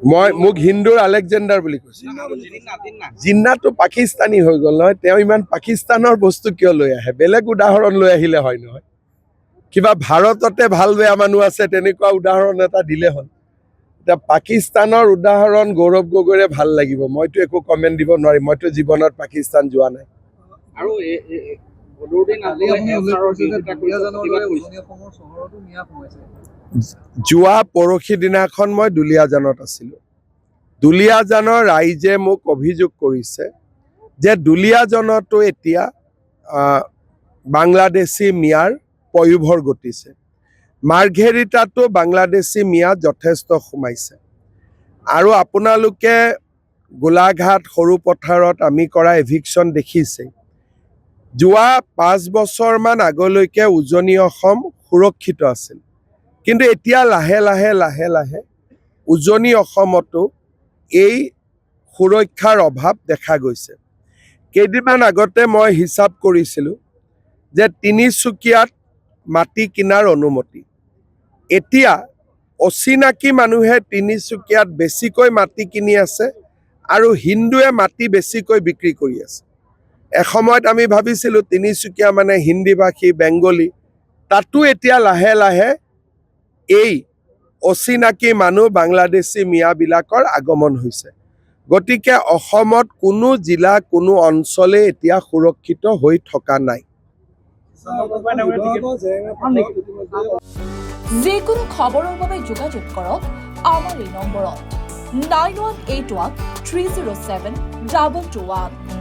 মোক হিন্দুৰ আলেকজেণ্ডাৰ বুলি কৈছে জিন্নাটো পাকিস্তানী হৈ গ'ল নহয় তেওঁ ইমান পাকিস্তানৰ বস্তু কিয় লৈ আহে বেলেগ উদাহৰণ লৈ আহিলে হয় নহয় কিবা ভাৰততে ভাল বেয়া মানুহ আছে তেনেকুৱা উদাহৰণ এটা দিলে হ'ল এতিয়া পাকিস্তানৰ উদাহৰণ গৌৰৱ গগৈৰে ভাল লাগিব মইতো একো কমেণ্ট দিব নোৱাৰিম মইতো জীৱনত পাকিস্তান যোৱা নাই আৰু যোৱা পৰহি দিনাখন মই দুলীয়াজানত আছিলোঁ দুলীয়াজানৰ ৰাইজে মোক অভিযোগ কৰিছে যে দুলীয়াজানতো এতিয়া বাংলাদেশী মিয়াৰ পয়োভৰ ঘটিছে মাৰ্ঘেৰিটাতো বাংলাদেশী মিয়া যথেষ্ট সোমাইছে আৰু আপোনালোকে গোলাঘাট সৰু পথাৰত আমি কৰা এভিকশ্যন দেখিছে যোৱা 5 বছৰমান আগলৈকে উজনি অসম সুৰক্ষিত আছিল কিন্তু এতিয়া লাহে লাহে লাহে লাহে উজনি অসমতো এই সুৰক্ষাৰ অভাৱ দেখা গৈছে কেইদিনমান আগতে মই হিচাপ কৰিছিলোঁ যে তিনিচুকীয়াত মাটি কিনাৰ অনুমতি এতিয়া অচিনাকি মানুহে তিনিচুকীয়াত বেছিকৈ মাটি কিনি আছে আৰু হিন্দুৱে মাটি বেছিকৈ বিক্ৰী কৰি আছে এসময়ত আমি ভাবিছিলোঁ তিনিচুকীয়া মানে হিন্দীভাষী বেংগলী তাতো এতিয়া লাহে লাহে এই অচিনাকি মানুহ বাংলাদেশী মিয়াবিলাকৰ আগমন হৈছে গতিকে অসমত কোনো জিলা কোনো অঞ্চলে এতিয়া সুৰক্ষিত হৈ থকা নাই যিকোনো খবৰৰ বাবে যোগাযোগ কৰক আমাৰ এই নম্বৰত 9181 307 2221